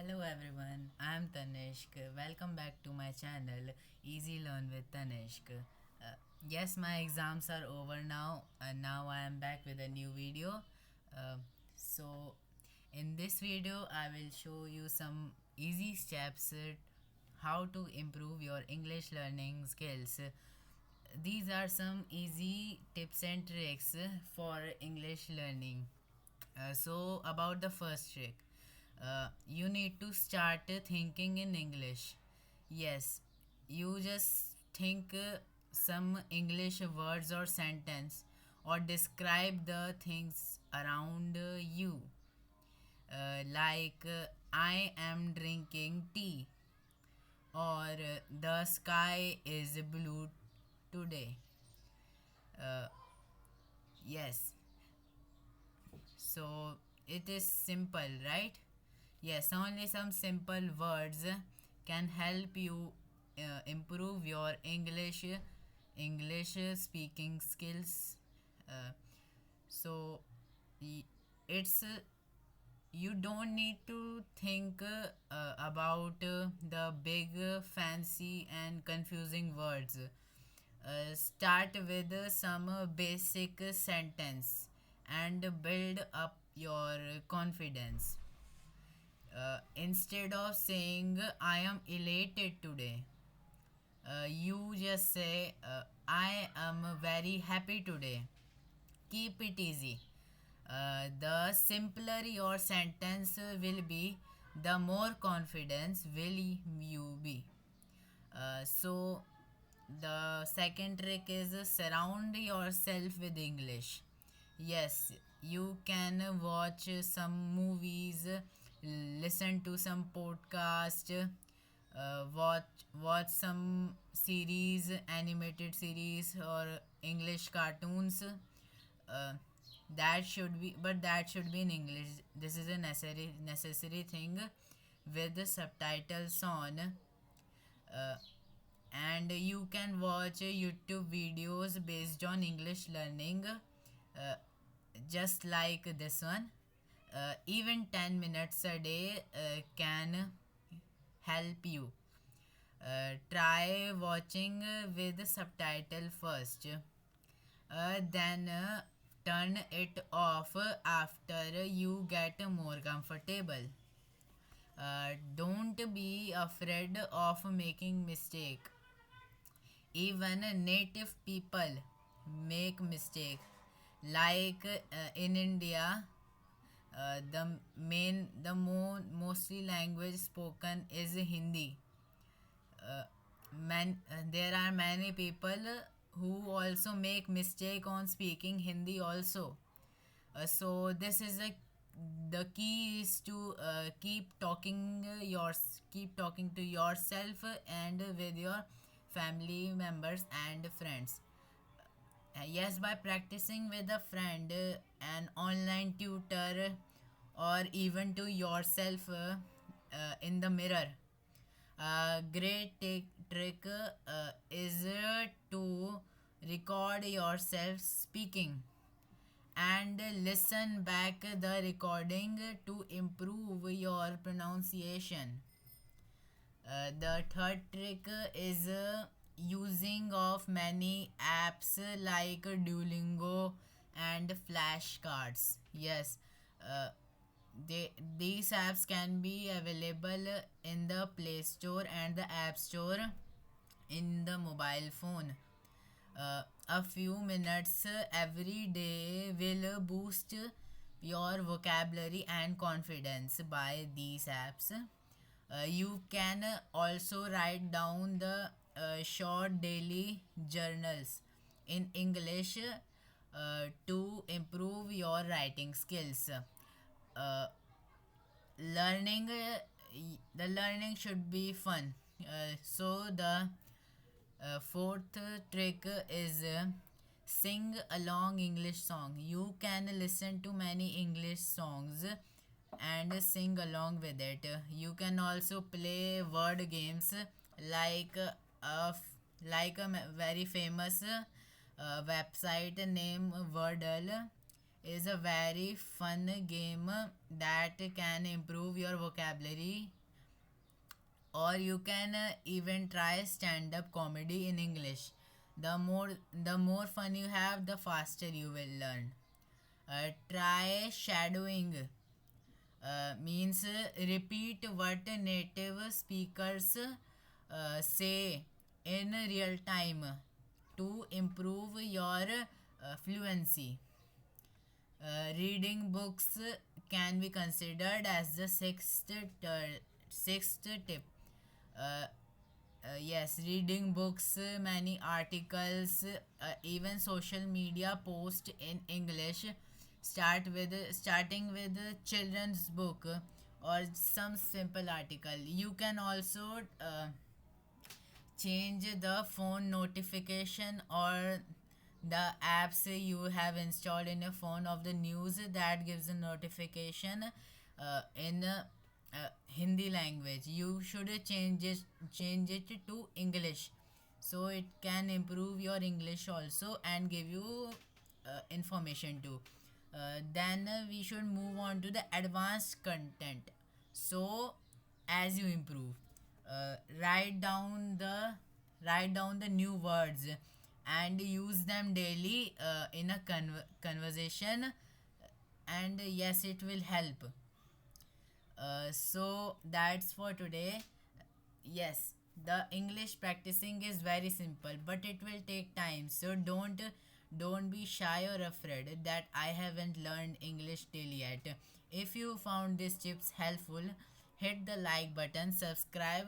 Hello everyone, I am Tanishk. Welcome back to my channel Easy Learn with Tanishk. Yes, my exams are over now, and now I am back with a new video. Uh, so, in this video, I will show you some easy steps how to improve your English learning skills. These are some easy tips and tricks for English learning. About the first trick, you need to start thinking in English. Yes, you just think some English words or sentence or describe the things around you. I am drinking tea, or the sky is blue today. Uh, yes, so it is simple, right? Yes, only some simple words can help you improve your English speaking skills. Uh, so y- it's you don't need to think about the big fancy and confusing words. Start with some basic sentence and build up your confidence. Instead of saying I am elated today, you just say I am very happy today. Keep it easy. The simpler your sentence will be, the more confidence will you be. So the second trick is surround yourself with English. Yes, you can watch some movies, listen to some podcast, watch some series, animated series or English cartoons. Uh, that should be in English. This is a necessary thing with the subtitles on. Uh, and you can watch YouTube videos based on English learning, just like this one. Even 10 minutes a day can help you. Try watching with subtitle first, then turn it off after you get more comfortable. Don't be afraid of making mistake. Even native people make mistake. Like in India, mostly language spoken is Hindi. There are many people who also make mistake on speaking Hindi also. So this is the key is to keep talking to yourself and with your family members and friends. Yes, by practicing with a friend, an online tutor, or even to yourself in the mirror. A great trick is to record yourself speaking and listen back the recording to improve your pronunciation. The third trick is using of many apps like Duolingo and flashcards. Yes, uh, these apps can be available in the Play Store and the App Store in the mobile phone. A few minutes every day will boost your vocabulary and confidence by these apps. You can also write down the short daily journals in English to improve your writing skills. Uh, learning the learning should be fun. So the fourth trick is sing along English song. You can listen to many English songs and sing along with it. You can also play word games like very famous website named Wordle. is a very fun game that can improve your vocabulary, or you can even try stand up comedy in English. The more fun you have, the faster you will learn. Try shadowing, means repeat what native speakers say in real time to improve your fluency. Reading books can be considered as the sixth tip. Uh, yes, reading books, many articles, even social media post in English. Starting with a children's book or some simple article. You can also change the phone notification or the apps you have installed in your phone of the news that gives a notification in Hindi language. You should change it to English, so it can improve your English also and give you information too. Then we should move on to the advanced content. So as you improve, uh, write down the write down the new words and use them daily in a conversation, and yes, it will help. So that's for today. Yes, the English practicing is very simple, but it will take time. So don't be shy or afraid that I haven't learned English till yet. If you found these tips helpful, hit the like button, subscribe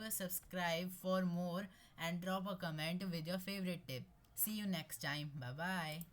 for more, and drop a comment with your favorite tip. See you next time. Bye bye.